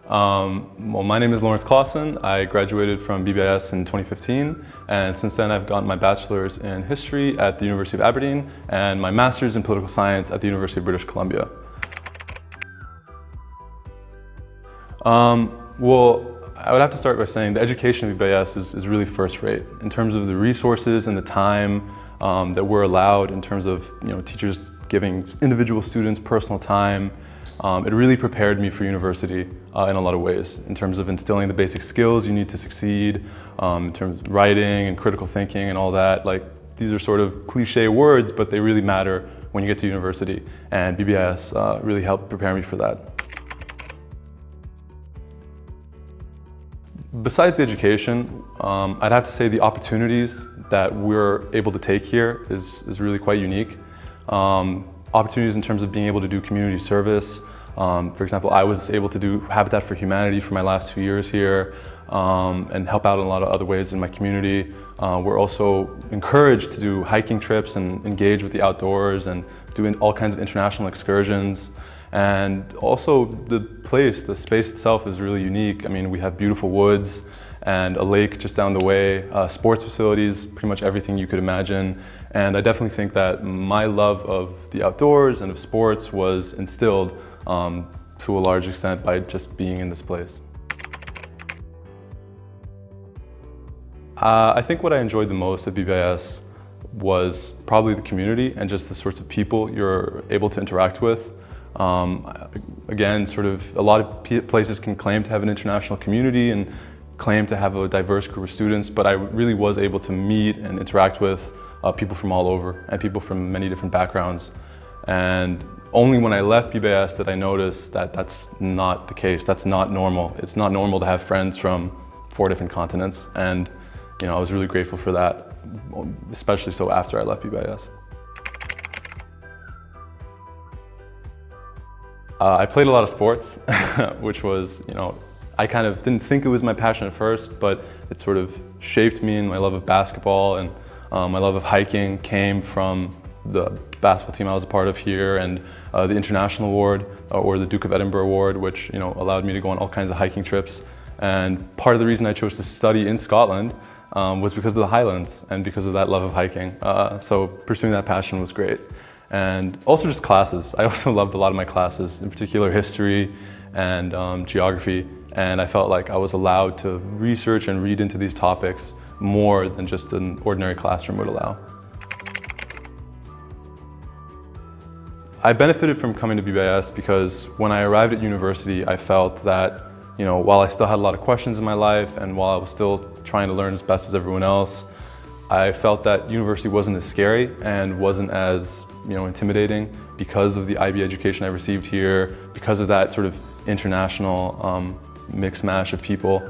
Well, my name is Laurence. I graduated from BBIS in 2015, and since then I've gotten my bachelor's in history at the University of Aberdeen and my master's in political science at the University of British Columbia. Well, I would have to start by saying the education of BBIS is really first rate in terms of the resources and the time that we're allowed, in terms of teachers giving individual students personal time. It really prepared me for university in a lot of ways, in terms of instilling the basic skills you need to succeed, in terms of writing and critical thinking and all that. Like, these are sort of cliche words, but they really matter when you get to university, and BBIS really helped prepare me for that. Besides the education, I'd have to say the opportunities that we're able to take here is really quite unique. Opportunities in terms of being able to do community service. For example, I was able to do Habitat for Humanity for my last 2 years here and help out in a lot of other ways in my community. We're also encouraged to do hiking trips and engage with the outdoors and doing all kinds of international excursions. And also the space itself is really unique. I mean, we have beautiful woods and a lake just down the way, sports facilities, pretty much everything you could imagine. And I definitely think that my love of the outdoors and of sports was instilled to a large extent by just being in this place. I think what I enjoyed the most at BBIS was probably the community and just the sorts of people you're able to interact with. Again, sort of a lot of places can claim to have an international community and claim to have a diverse group of students, but I really was able to meet and interact with people from all over and people from many different backgrounds. And only when I left BBIS did I notice that that's not the case. That's not normal. It's not normal to have friends from 4 different continents. And I was really grateful for that, especially so after I left BBIS. I played a lot of sports, which was, I kind of didn't think it was my passion at first, but it sort of shaped me, and my love of basketball and my love of hiking came from the basketball team I was a part of here, and the International Award, or the Duke of Edinburgh Award, which allowed me to go on all kinds of hiking trips. And part of the reason I chose to study in Scotland was because of the Highlands and because of that love of hiking. So pursuing that passion was great. And also just classes. I also loved a lot of my classes, in particular history and geography. And I felt like I was allowed to research and read into these topics more than just an ordinary classroom would allow. I benefited from coming to BBIS because when I arrived at university, I felt that, while I still had a lot of questions in my life and while I was still trying to learn as best as everyone else, I felt that university wasn't as scary and wasn't as intimidating because of the IB education I received here, because of that sort of international mix mash of people.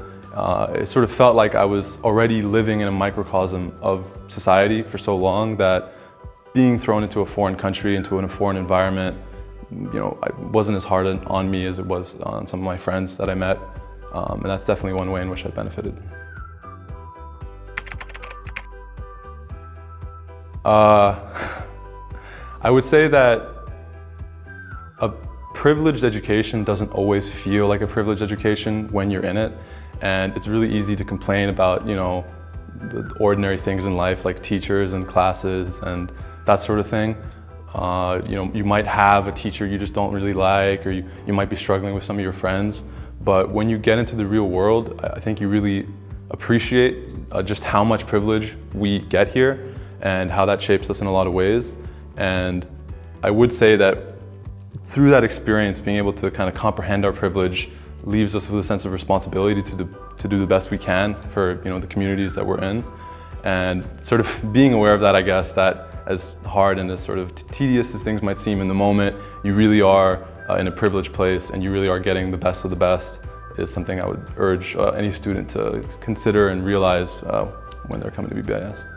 It sort of felt like I was already living in a microcosm of society for so long that being thrown into a foreign country, into a foreign environment, it wasn't as hard on me as it was on some of my friends that I met. And that's definitely one way in which I benefited. I would say that a privileged education doesn't always feel like a privileged education when you're in it. And it's really easy to complain about, the ordinary things in life, like teachers and classes and that sort of thing. You might have a teacher you just don't really like, or you might be struggling with some of your friends. But when you get into the real world, I think you really appreciate just how much privilege we get here and how that shapes us in a lot of ways. And I would say that through that experience, being able to kind of comprehend our privilege leaves us with a sense of responsibility to do the best we can for the communities that we're in. And sort of being aware of that, I guess, that as hard and as sort of tedious as things might seem in the moment, you really are in a privileged place and you really are getting the best of the best, is something I would urge any student to consider and realize when they're coming to BBIS.